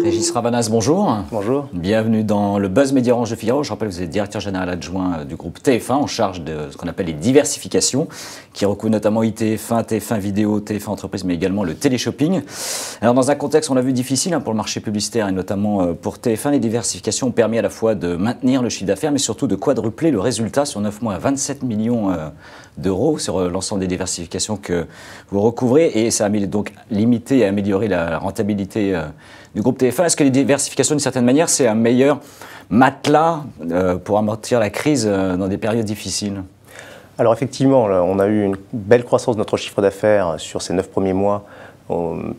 Régis Ravanas, bonjour. Bonjour. Bienvenue dans le Buzz Média Orange de Figaro. Je rappelle que vous êtes directeur général adjoint du groupe TF1 en charge de ce qu'on appelle les diversifications, qui recouvre notamment ITF1, TF1 Vidéo, TF1 Entreprise, mais également le téléshopping. Alors dans un contexte, on l'a vu, difficile pour le marché publicitaire et notamment pour TF1, les diversifications ont permis à la fois de maintenir le chiffre d'affaires, mais surtout de quadrupler le résultat sur 9 mois à 27 millions d'euros sur l'ensemble des diversifications que vous recouvrez. Et ça a donc limité et amélioré la rentabilité du groupe TF1. Est-ce que les diversifications, d'une certaine manière, c'est un meilleur matelas pour amortir la crise dans des périodes difficiles? Alors effectivement, là, on a eu une belle croissance de notre chiffre d'affaires sur ces 9 premiers mois,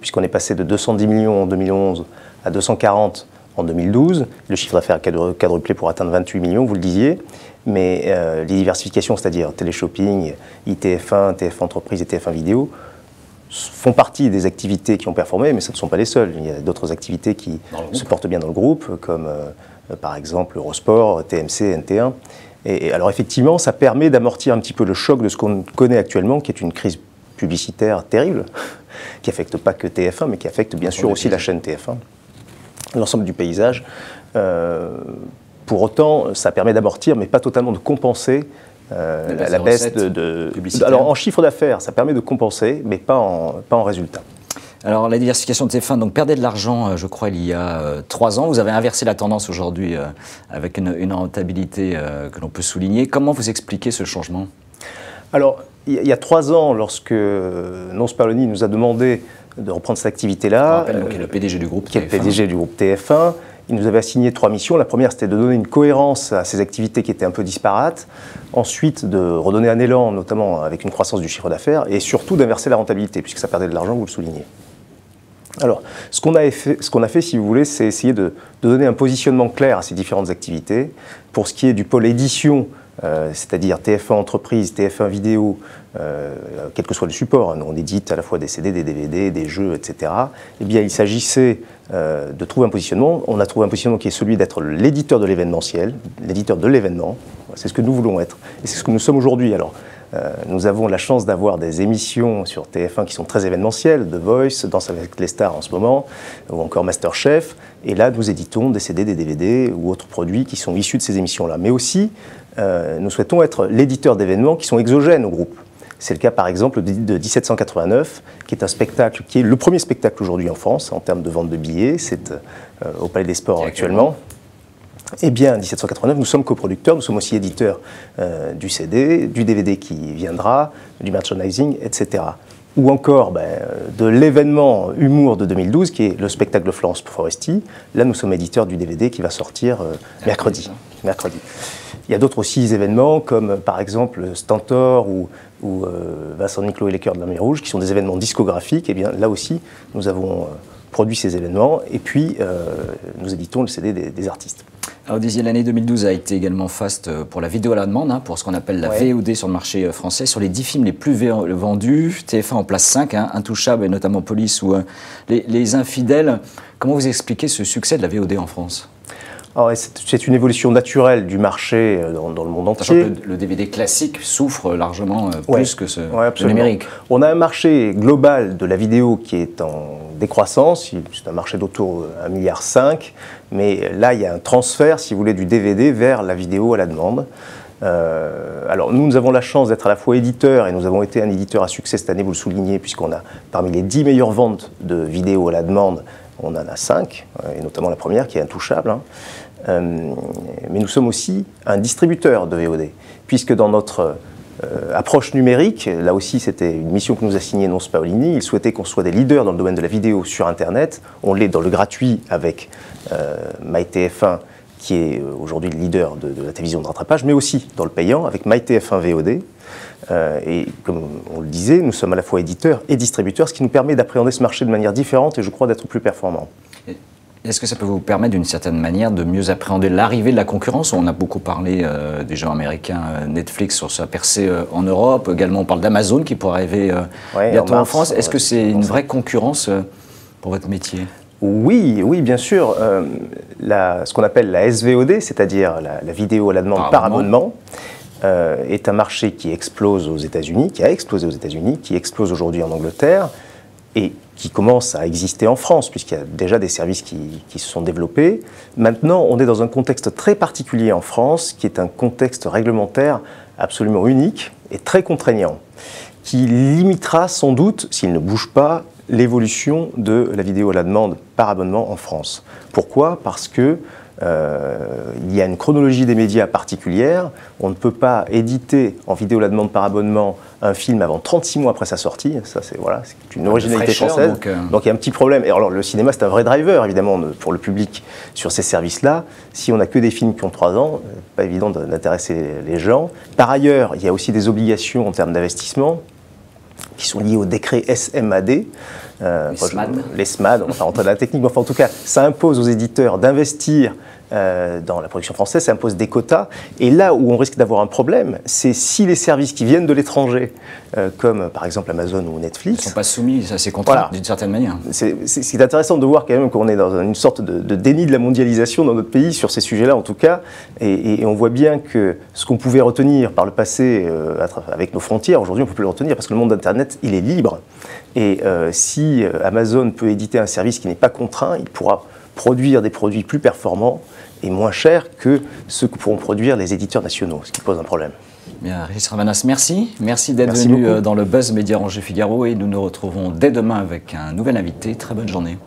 puisqu'on est passé de 210 millions en 2011 à 240 en 2012. Le chiffre d'affaires a quadruplé pour atteindre 28 millions, vous le disiez. Mais les diversifications, c'est-à-dire téléshopping, ITF1, TF1 Entreprise et TF1 Vidéo, font partie des activités qui ont performé, mais ce ne sont pas les seules. Il y a d'autres activités qui se portent bien dans le groupe, comme par exemple Eurosport, TMC, NT1. Et alors effectivement, ça permet d'amortir un petit peu le choc de ce qu'on connaît actuellement, qui est une crise publicitaire terrible, qui n'affecte pas que TF1, mais qui affecte bien sûr aussi la chaîne TF1, l'ensemble du paysage. Pour autant, ça permet d'amortir, mais pas totalement de compenser la baisse de alors en chiffre d'affaires, ça permet de compenser, mais pas en résultat. Alors la diversification de TF1 donc, perdait de l'argent, je crois, il y a 3 ans. Vous avez inversé la tendance aujourd'hui avec une rentabilité que l'on peut souligner. Comment vous expliquez ce changement? Alors, il y a 3 ans, lorsque Non Spaloni nous a demandé de reprendre cette activité-là, qui est le PDG du groupe TF1. Qui est le PDG du groupe TF1. Il nous avait assigné 3 missions. La première, c'était de donner une cohérence à ces activités qui étaient un peu disparates. Ensuite, de redonner un élan, notamment avec une croissance du chiffre d'affaires. Et surtout, d'inverser la rentabilité, puisque ça perdait de l'argent, vous le soulignez. Alors, ce qu'on a fait, si vous voulez, c'est essayer de donner un positionnement clair à ces différentes activités. Pour ce qui est du pôle édition, c'est-à-dire TF1 Entreprise, TF1 Vidéo, quel que soit le support, on édite à la fois des CD, des DVD, des jeux, etc. Eh bien, il s'agissait de trouver un positionnement. On a trouvé un positionnement qui est celui d'être l'éditeur de l'événementiel, l'éditeur de l'événement. C'est ce que nous voulons être. Et c'est ce que nous sommes aujourd'hui. Alors, nous avons la chance d'avoir des émissions sur TF1 qui sont très événementielles, The Voice, Danse avec les stars en ce moment, ou encore MasterChef. Et là, nous éditons des CD, des DVD ou autres produits qui sont issus de ces émissions-là. Mais aussi, nous souhaitons être l'éditeur d'événements qui sont exogènes au groupe. C'est le cas par exemple de 1789, qui est un spectacle, qui est le premier spectacle aujourd'hui en France en termes de vente de billets. C'est au Palais des Sports actuellement. Eh bien, 1789, nous sommes coproducteurs, nous sommes aussi éditeurs du CD, du DVD qui viendra, du merchandising, etc. Ou encore de l'événement Humour de 2012, qui est le spectacle de Florence Foresti. Là, nous sommes éditeurs du DVD qui va sortir mercredi. Il y a d'autres aussi événements, comme par exemple Stentor ou Vincent Niclot et les Cœurs de la Mer Rouge, qui sont des événements discographiques. Et bien là aussi, nous avons produit ces événements et puis nous éditons le CD des artistes. Alors, vous disiez, l'année 2012 a été également faste pour la vidéo à la demande, pour ce qu'on appelle la VOD sur le marché français. Sur les 10 films les plus vendus, TF1 en place 5, Intouchables et notamment Police ou les Infidèles. Comment vous expliquez ce succès de la VOD en France? C'est une évolution naturelle du marché dans le monde entier. Sachant que le DVD classique souffre largement plus que le numérique. On a un marché global de la vidéo qui est en décroissance. C'est un marché d'autour de 1,5 milliard. Mais là, il y a un transfert, si vous voulez, du DVD vers la vidéo à la demande. Alors nous avons la chance d'être à la fois éditeur, et nous avons été un éditeur à succès cette année, vous le soulignez, puisqu'on a parmi les 10 meilleures ventes de vidéos à la demande, on en a 5, et notamment la première qui est Intouchable. Mais nous sommes aussi un distributeur de VOD, puisque dans notre approche numérique, là aussi c'était une mission que nous a signée Non Spaloni, il souhaitait qu'on soit des leaders dans le domaine de la vidéo sur Internet. On l'est dans le gratuit avec MyTF1, qui est aujourd'hui le leader de la télévision de rattrapage, mais aussi dans le payant avec MyTF1 VOD. Et comme on le disait, nous sommes à la fois éditeurs et distributeurs, ce qui nous permet d'appréhender ce marché de manière différente et je crois d'être plus performants. Est-ce que ça peut vous permettre d'une certaine manière de mieux appréhender l'arrivée de la concurrence? On a beaucoup parlé des gens américains, Netflix sur sa percée en Europe, également on parle d'Amazon qui pourrait arriver bientôt en France. Est-ce que c'est une vraie concurrence pour votre métier? Oui, bien sûr. Ce qu'on appelle la SVOD, c'est-à-dire la vidéo à la demande par abonnement, est un marché qui explose aux États-Unis, qui a explosé aux États-Unis, qui explose aujourd'hui en Angleterre et qui commence à exister en France, puisqu'il y a déjà des services qui se sont développés. Maintenant, on est dans un contexte très particulier en France, qui est un contexte réglementaire absolument unique et très contraignant, qui limitera sans doute, s'il ne bouge pas, l'évolution de la vidéo à la demande par abonnement en France. Pourquoi ? Parce que il y a une chronologie des médias particulière. On ne peut pas éditer en vidéo à la demande par abonnement un film avant 36 mois après sa sortie. Ça, c'est une originalité française. Donc il y a un petit problème. Et alors le cinéma, c'est un vrai driver, évidemment, pour le public sur ces services-là. Si on n'a que des films qui ont 3 ans, pas évident d'intéresser les gens. Par ailleurs, il y a aussi des obligations en termes d'investissement qui sont liées au décret SMAD. Les SMAD, on va pas rentrer dans la technique, mais enfin, en tout cas, ça impose aux éditeurs d'investir dans la production française, ça impose des quotas. Et là où on risque d'avoir un problème, c'est si les services qui viennent de l'étranger, comme par exemple Amazon ou Netflix, ne sont pas soumis à ces contrats d'une certaine manière. C'est intéressant de voir quand même qu'on est dans une sorte de déni de la mondialisation dans notre pays, sur ces sujets-là en tout cas. Et on voit bien que ce qu'on pouvait retenir par le passé avec nos frontières, aujourd'hui on ne peut plus le retenir parce que le monde d'Internet, il est libre. Et si Amazon peut éditer un service qui n'est pas contraint, il pourra produire des produits plus performants et moins chers que ceux que pourront produire les éditeurs nationaux, ce qui pose un problème. Bien, Régis Ravanas, merci. Merci d'être venu dans le Buzz Média Angers Figaro et nous nous retrouvons dès demain avec un nouvel invité. Très bonne journée.